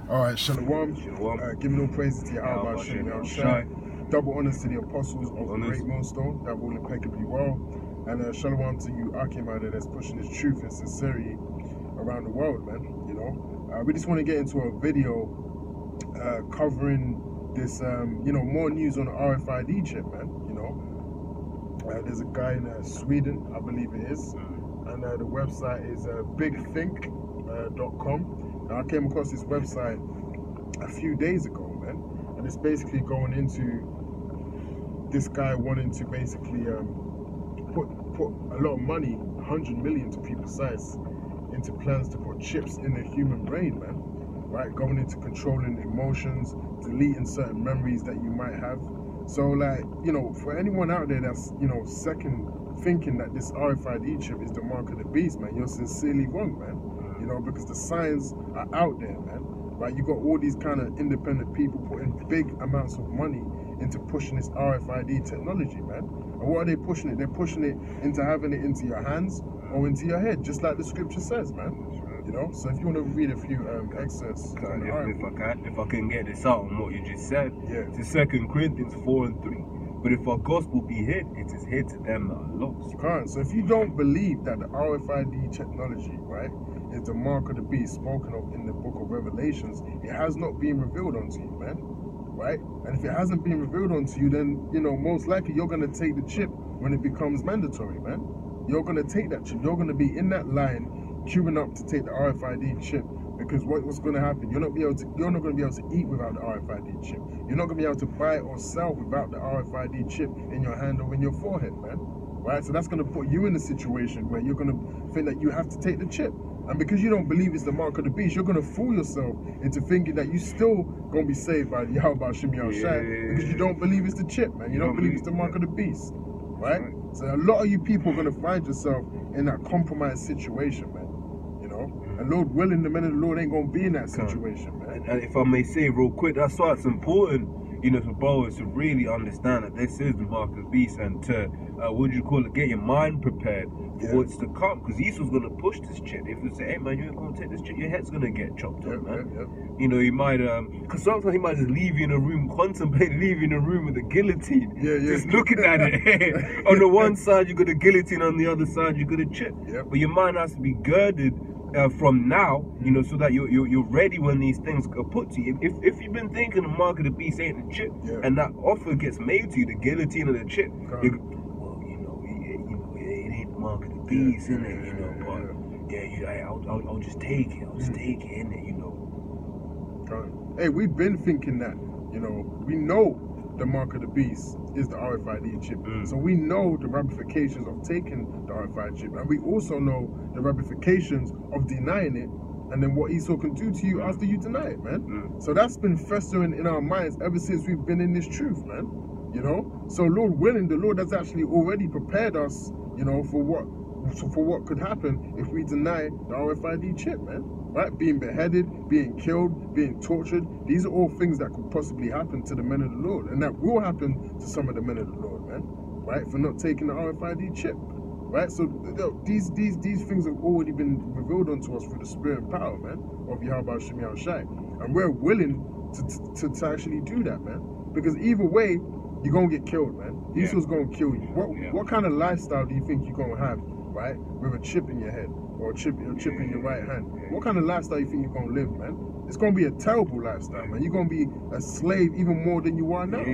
All right, Shalom. Giving all praises to Yahweh Hashem Yahushai. Double honors to the apostles of the great millstone that rule impeccably well. And Shalom to you, Akim, that's pushing this truth and sincerity around the world, man. You know, we just want to get into a video covering this, more news on the RFID chip, man. You know, there's a guy in Sweden, I believe it is, and the website is bigthink.com. Now, I came across this website a few days ago, man, and it's basically going into this guy wanting to basically put a lot of money, 100 million to be precise, into plans to put chips in the human brain, man. Right, going into controlling emotions, deleting certain memories that you might have. So, like, you know, for anyone out there that's, second thinking that this RFID chip is the mark of the beast, man, you're sincerely wrong, man. You know, because the signs are out there, man. Right, you got all these kind of independent people putting big amounts of money into pushing this RFID technology, man. And what are they pushing it? They're pushing it into having it into your hands or into your head, just like the scripture says, man. You know, so if you want to read a few excerpts, if I can get this out on what you just said, it's 2 Corinthians 4:3. But if our gospel be hid, it is hid to them that are lost. So if you don't believe that the RFID technology, right, is the mark of the beast spoken of in the book of Revelations, it has not been revealed unto you, man. Right? And if it hasn't been revealed unto you, then, most likely you're going to take the chip when it becomes mandatory, man. You're going to take that chip. You're going to be in that line queuing up to take the RFID chip, because what's going to happen? You're not going to be able to eat without the RFID chip. You're not going to be able to buy or sell without the RFID chip in your hand or in your forehead, man. Right? So that's going to put you in a situation where you're going to think that you have to take the chip. And because you don't believe it's the mark of the beast, you're going to fool yourself into thinking that you're still going to be saved by Yahweh Hashem Yahushai because you don't believe it's the chip, man. You don't believe it's the mark of the beast, right? So a lot of you people are going to find yourself in that compromised situation, man. And Lord willing, the men of the Lord ain't going to be in that situation, man. And if I may say real quick, that's why it's important, for brothers to really understand that this is the mark of the beast and to, get your mind prepared for what's to come. Because Esau's going to push this chip. If you say, hey, man, you ain't going to take this chip, your head's going to get chopped off, man. He might, because sometimes he might just leave you in a room, contemplate leaving in a room with a guillotine. Just looking at it. On the one side, you got a guillotine, on the other side, you got a chip. But your mind has to be girded from now, so that you're ready when these things are put to you. If you've been thinking the mark of the beast ain't the chip, and that offer gets made to you, the guillotine or the chip, it ain't the mark of the beast, isn't it? I'll just take it. I'll just take it, innit? Hey, we've been thinking that. We know the mark of the beast is the RFID chip. So we know the ramifications of taking the RFID chip, and we also know the ramifications of denying it, and then what Esau can do to you after you deny it, man. So that's been festering in our minds ever since we've been in this truth, man. So Lord willing, the Lord has actually already prepared us, for what could happen if we deny the RFID chip, man. Right? Being beheaded, being killed, being tortured. These are all things that could possibly happen to the men of the Lord. And that will happen to some of the men of the Lord, man. Right? For not taking the RFID chip. Right? So these things have already been revealed unto us through the spirit and power, man, of Yahweh Hashem Yahushai. And we're willing to actually do that, man. Because either way, you're going to get killed, man. Esau's going to kill you. What kind of lifestyle do you think you're going to have, right, with a chip in your head? Or a chip in your right hand. What kind of lifestyle you think you're going to live, man? It's going to be a terrible lifestyle, man. You're going to be a slave even more than you are now,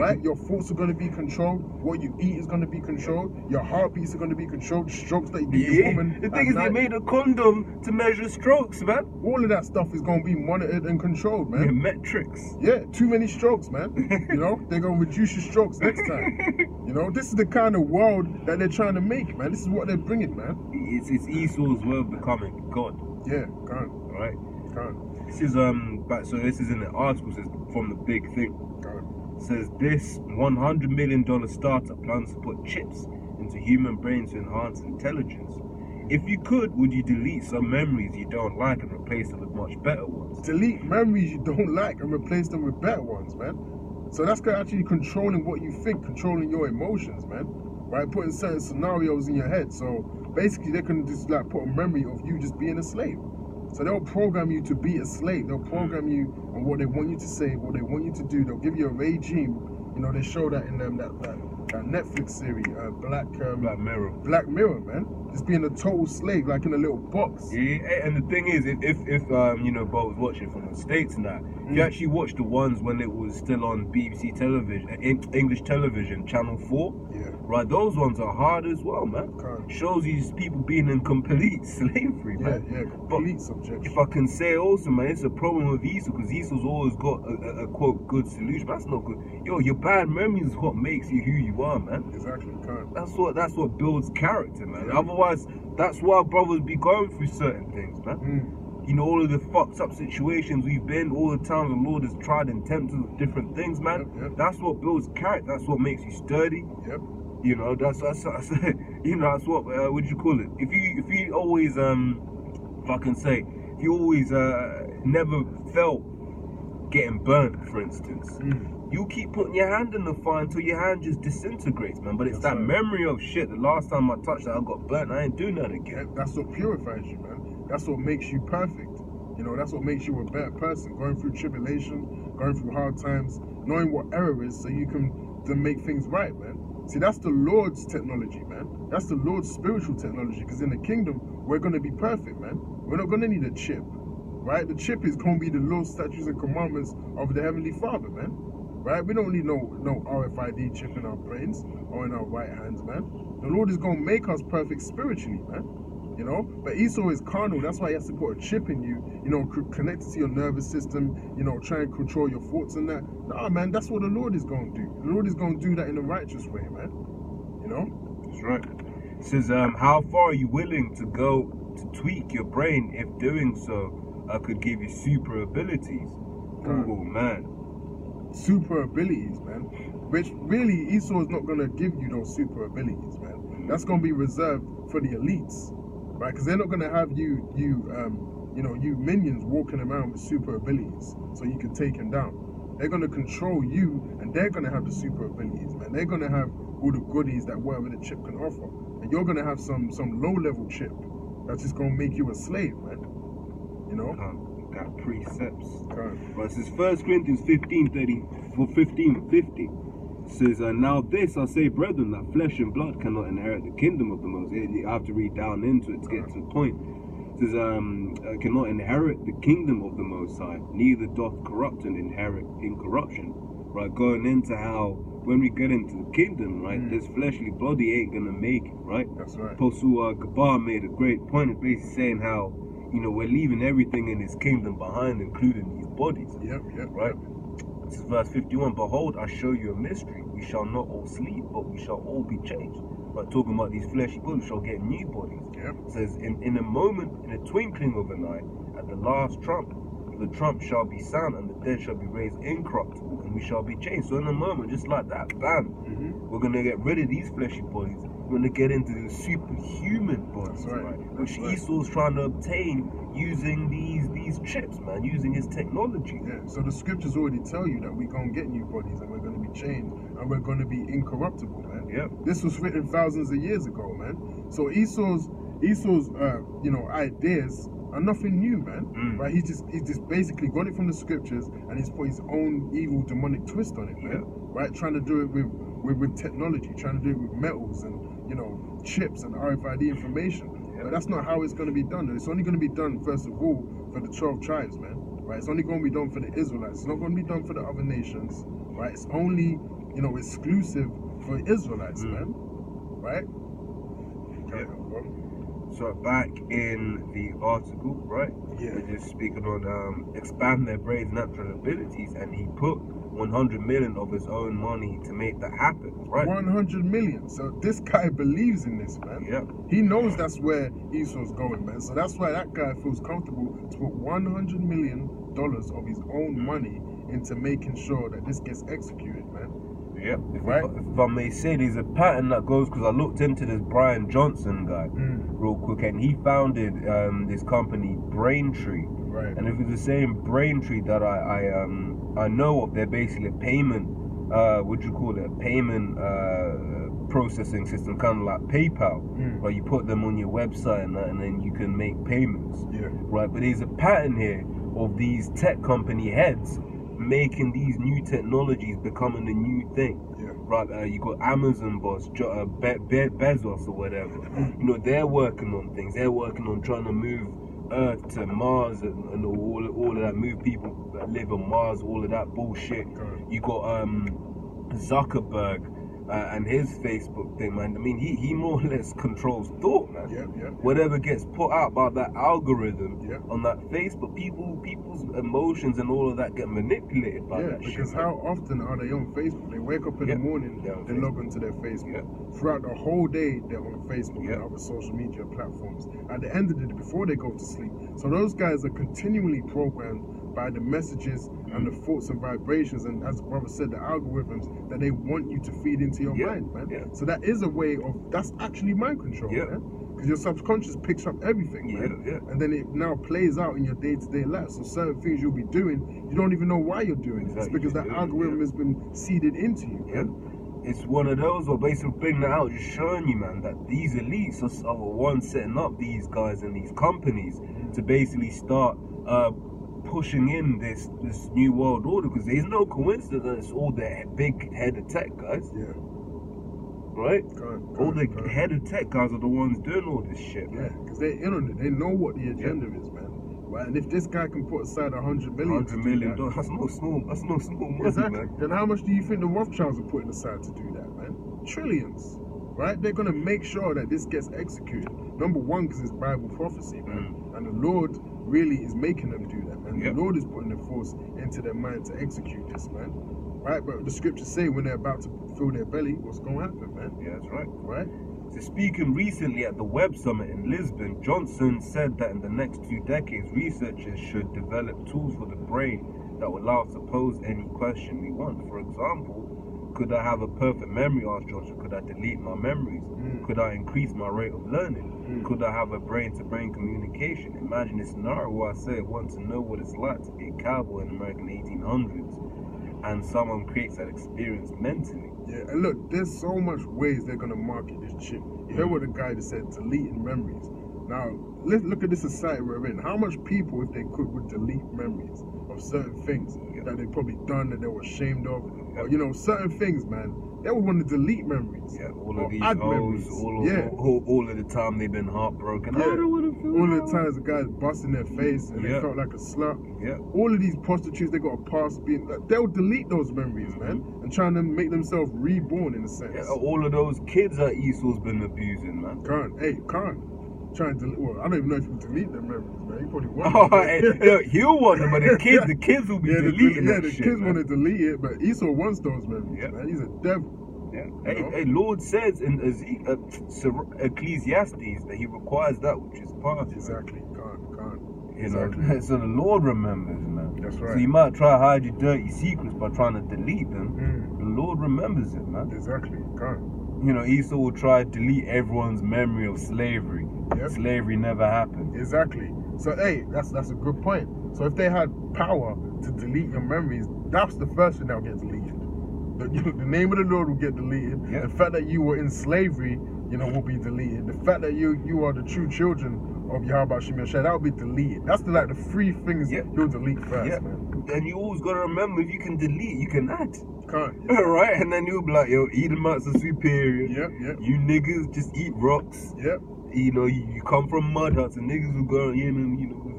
right? Your thoughts are going to be controlled. What you eat is going to be controlled. Your heartbeats are going to be controlled. The strokes that you give your woman. The thing is, they made a condom to measure strokes, man. All of that stuff is going to be monitored and controlled, man. Metrics. Too many strokes, man. They're going to reduce your strokes next time. This is the kind of world that they're trying to make, man. This is what they're bringing, man. It's Esau's world becoming God. God. All right. God. This is this is in the article, says from the Big Thing. Says this $100 million startup plans to put chips into human brains to enhance intelligence. If you could, would you delete some memories you don't like and replace them with much better ones? Delete memories you don't like and replace them with better ones, man. So that's actually controlling what you think, controlling your emotions, man. Right? Putting certain scenarios in your head. So basically, they can just put a memory of you just being a slave. So they'll program you to be a slave. They'll program you on what they want you to say, what they want you to do. They'll give you a regime. You know, they show that in that Netflix series, Black Mirror. Black Mirror, man. Just being a total slave, like in a little box. Yeah, and the thing is, if you know, Bo was watching from the States and that, if you actually watch the ones when it was still on BBC television, English television, Channel 4, right, those ones are hard as well, man. Shows these people being in complete slavery, man. Yeah, complete subjection. If I can say also, man, it's a problem with Esau, because Esau's always got a quote good solution. That's not good. Yo, your bad memory is what makes you who you are, man. Exactly, That's what builds character, man. Otherwise, that's why brothers be going through certain things, man. You know, all of the fucked up situations we've been, all the times the Lord has tried and tempted with different things, man. That's what builds character. That's what makes you sturdy. You know, that's you know, that's what do you call it? If you always if I can say, if you always never felt getting burnt, for instance, you keep putting your hand in the fire until your hand just disintegrates, man. But it's that memory of shit. The last time I touched that, I got burnt. I ain't doing that again. That's what purifies you, man. That's what makes you perfect. You know, that's what makes you a better person. Going through tribulation, going through hard times, knowing what error is, so you can then make things right, man. See, that's the Lord's technology, man. That's the Lord's spiritual technology. Because in the kingdom, we're going to be perfect, man. We're not going to need a chip, right? The chip is going to be the laws, statutes, and commandments of the Heavenly Father, man. Right? We don't need no RFID chip in our brains or in our right hands, man. The Lord is going to make us perfect spiritually, man. You know? But Esau is carnal. That's why he has to put a chip in you, you know, connected to your nervous system, you know, try and control your thoughts and that. Nah, man, that's what the Lord is going to do. The Lord is going to do that in a righteous way, man. You know? That's right. It says, how far are you willing to go to tweak your brain if doing so could give you super abilities? Oh, man. Super abilities, man. Which really Esau is not going to give you those super abilities, man. That's going to be reserved for the elites, right? Because they're not going to have you minions walking around with super abilities so you can take him down. They're going to control you, and they're going to have the super abilities, man. They're going to have all the goodies that whatever the chip can offer, and you're going to have some low-level chip that's just going to make you a slave, man. You know? Got precepts. But it says 1 Corinthians 15:50 says, now this I say, brethren, that flesh and blood cannot inherit the kingdom of the Most High. You have to read down into it to get to the point. It says, cannot inherit the kingdom of the Most High, neither doth corruption inherit incorruption. Right, going into how when we get into the kingdom, right, this fleshly body ain't gonna make it, right? That's right. Apostle Gabar made a great point of basically saying how, you know, we're leaving everything in his kingdom behind, including these bodies. Right? This is verse 51. Behold, I show you a mystery. We shall not all sleep, but we shall all be changed. But talking about these fleshy bodies, we shall get new bodies. It says, in a moment, in a twinkling of an eye, at the last trump, the trump shall be sound, and the dead shall be raised incorruptible, and we shall be changed. So in a moment, just like that, bam, we're going to get rid of these fleshy bodies. We're going to get into the superhuman bodies, which Esau's trying to obtain using these chips, man, using his technology. So the scriptures already tell you that we're going to get new bodies, and we're going to be changed, and we're going to be incorruptible, man. This was written thousands of years ago, man. So Esau's ideas are nothing new, man. Right? He's just basically got it from the scriptures, and he's put his own evil demonic twist on it, man. Right? Trying to do it with technology, trying to do it with metals and, you know, chips and RFID information. But that's not how it's going to be done. It's only going to be done, first of all, for the 12 tribes, man. Right? It's only going to be done for the Israelites. It's not going to be done for the other nations. Right? It's only, you know, exclusive for Israelites, man. Right? So back in the article, right? We're just speaking on expand their brain's natural abilities, and he put 100 million of his own money to make that happen, right? 100 million. So this guy believes in this, man. He knows that's where Esau's going, man. So that's why that guy feels comfortable to put $100 million of his own money into making sure that this gets executed, man. If I may say, there's a pattern that goes, because I looked into this Brian Johnson guy real quick, and he founded this company Braintree. And if it's the same Braintree that I know of, they're basically a payment, processing system, kind of like PayPal, right? You put them on your website and then you can make payments, right? But there's a pattern here of these tech company heads making these new technologies becoming the new thing, right? You got Amazon boss Bezos or whatever. You know, they're working on things. They're working on trying to move Earth to Mars and all of that, move people that live on Mars, all of that bullshit. You got Zuckerberg and his Facebook thing, man. I mean, he more or less controls thought, man. Whatever gets put out by that algorithm on that Facebook, people's emotions and all of that get manipulated by that shit. Because how often are they on Facebook? They wake up in the morning, they log onto their Facebook. Throughout the whole day, they're on Facebook and other social media platforms. At the end of the day, before they go to sleep. So those guys are continually programmed by the messages and the thoughts and vibrations, and as the brother said, the algorithms that they want you to feed into your mind, man. So that is a way of, that's actually mind control, man. Because your subconscious picks up everything, man. And then it now plays out in your day-to-day life. So certain things you'll be doing, you don't even know why you're doing it. It's because that algorithm has been seeded into you, man. It's one of those where basically bringing that out, just showing you, man, that these elites are the ones setting up these guys and these companies to basically start pushing in this new world order, because there's no coincidence that it's all the big head of tech guys. Right? All the head of tech guys are the ones doing all this shit, man. Because they're in on it. They know what the agenda is, man. Right? And if this guy can put aside $100 million, that's no small money, man. Then how much do you think the Rothschilds are putting aside to do that, man? Trillions. Right? They're gonna make sure that this gets executed. Number one, because it's Bible prophecy, man. And the Lord really is making them do that, man. The Lord is putting the force into their mind to execute this, man. Right? But the scriptures say when they're about to fill their belly, what's gonna happen, man? That's right. Right? So speaking recently at the Web Summit in Lisbon, Johnson said that in the next 2 decades, researchers should develop tools for the brain that will allow us to pose any question we want. For example, could I have a perfect memory, asked Johnson? Could I delete my memories? Could I increase my rate of learning? Could I have a brain-to-brain communication? Imagine a scenario where I say I want to know what it's like to be a cowboy in the American 1800s, and someone creates that experience mentally. And look, there's so much ways they're gonna market this chip. You heard what the guy that said, deleting memories. Now, let's look at the society we're in. How much people, if they could, would delete memories of certain things that they've probably done that they were ashamed of? Or, you know, certain things, man, they would want to delete memories. All of these hoes, all of the time they've been heartbroken. I don't want to feel all of the times the guys busting their face and they felt like a slut. All of these prostitutes, they got a past being, they'll delete those memories, man, and trying to make themselves reborn in a sense. All of those kids that Esau's been abusing, man. Can't. Trying to, well, I don't even know if you delete them memories, man. He probably won't. He'll want them, but the kids will be deleting that the shit, kids man. want to delete it, but Esau wants those memories, man. He's a devil. Hey, Lord says in Ecclesiastes that he requires that which is past. Exactly. Can't. You know, so the Lord remembers, man. That's right. So you might try to hide your dirty secrets by trying to delete them. The Lord remembers it, man. Exactly. Can't. You know, Esau will try to delete everyone's memory of slavery. Slavery never happened. Exactly. So, hey, that's a good point. So if they had power to delete your memories, that's the first thing that'll get deleted. The name of the Lord will get deleted. The fact that you were in slavery, you know, will be deleted. The fact that you are the true children of Yahweh Shem Yahshua, that will be deleted. That's the 3 things he'll delete first, man. And you always gotta remember, if you can delete, you can add. Can't. Right? And then you'll be like, yo, Edomites are superior. You niggas just eat rocks. You know, you come from mud huts, and niggas will go,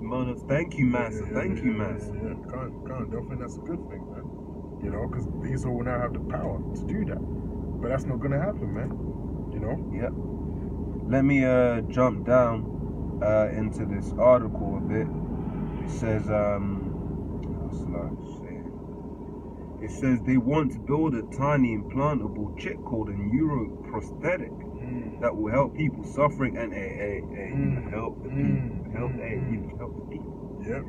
mud huts. Thank you, master. Thank you, master. Can't. Don't think that's a good thing, man. You know, because Esau will now have the power to do that. But that's not gonna happen, man. You know? Let me jump down into this article a bit. It says, it says they want to build a tiny implantable chip called a neuroprosthetic that will help people suffering and help the people.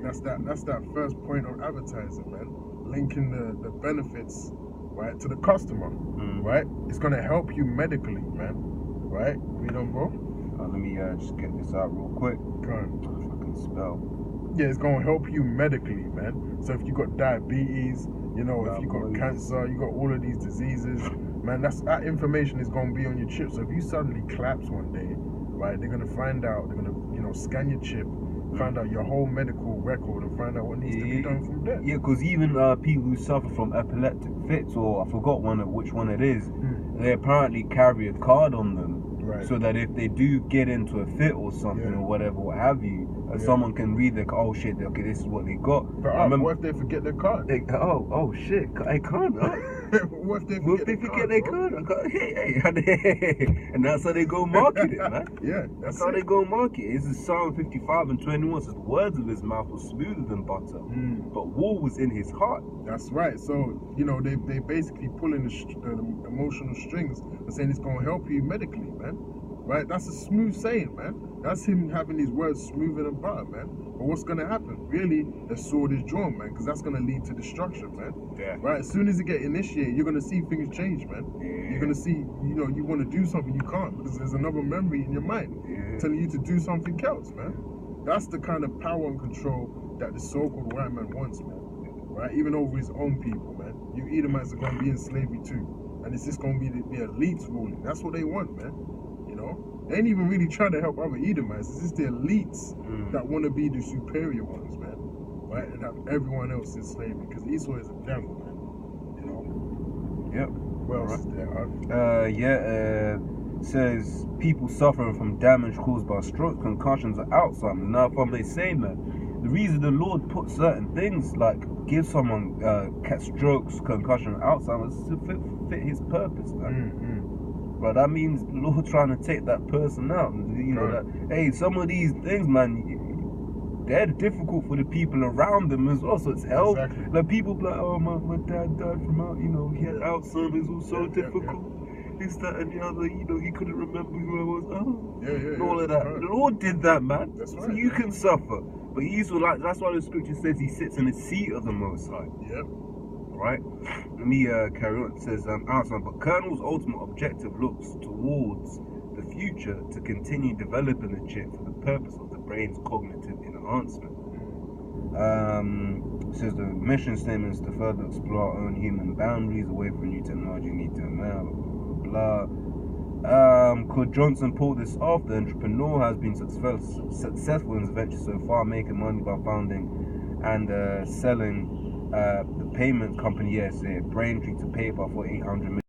That's that first point of advertising, man. Linking the benefits, right, to the customer, right? It's gonna help you medically, man. Right? Read on, bro. Let me just get this out real quick. Go on. If I can spell. Yeah, it's gonna help you medically, man. So if you got diabetes, you know, if you got cancer, you got all of these diseases, man, that information is going to be on your chip. So if you suddenly collapse one day, right, they're going to find out, they're going to, scan your chip, find out your whole medical record and find out what needs to be done from there. Yeah, because even people who suffer from epileptic fits, or I forgot which one it is, they apparently carry a card on them. Right. So that if they do get into a fit or something or whatever, what have you, someone can read their, oh shit, okay, this is what they got. But what if they forget their card? Oh shit, I can't. What if they forget their card? Hey, and that's how they go market it, man. Yeah, that's how they go market it. This is Psalm 55:21 says, the words of his mouth were smoother than butter, but war was in his heart. That's right. So, they basically pulling the emotional strings and saying it's going to help you medically, man. Right? That's a smooth saying, man. That's him having these words smoother than butter, man. But what's going to happen? Really, the sword is drawn, man, because that's going to lead to destruction, man. Yeah. Right? As soon as you get initiated, you're going to see things change, man. Yeah. You're going to see, you want to do something, you can't, because there's another memory in your mind telling you to do something else, man. That's the kind of power and control that the so-called white man wants, man. Right? Even over his own people, man. You Edomites are going to be in slavery too. And it's just going to be the elites ruling. That's what they want, man. They ain't even really trying to help other Edomites. It's just the elites that want to be the superior ones, man. Right? And have everyone else in slavery. Because Esau is a devil, man. Yep. What else is there? Says people suffering from damage caused by stroke, concussions, or Alzheimer's. Now, if they say, man, the reason the Lord put certain things like give someone strokes, concussion, Alzheimer's is to fit his purpose, man. But that means the Lord trying to take that person out. Hey, some of these things, man, they're difficult for the people around them as well. So it's hell. Exactly. Like people be like, oh, my dad died from out, he had Alzheimer's, it was so difficult. This, that, and the other, he couldn't remember who I was. And all of that. Right. The Lord did that, man. That's right. So you can suffer. But that's why the scripture says he sits in the seat of the Most High. Yep. Right? Let me carry on. It says, outside, but Colonel's ultimate objective looks towards the future to continue developing the chip for the purpose of the brain's cognitive enhancement. It says the mission statement is to further explore our own human boundaries away from new technology, blah. Could Johnson pull this off? The entrepreneur has been successful in his venture so far, making money by founding and selling the payment company, Braintree, to PayPal for $800 million.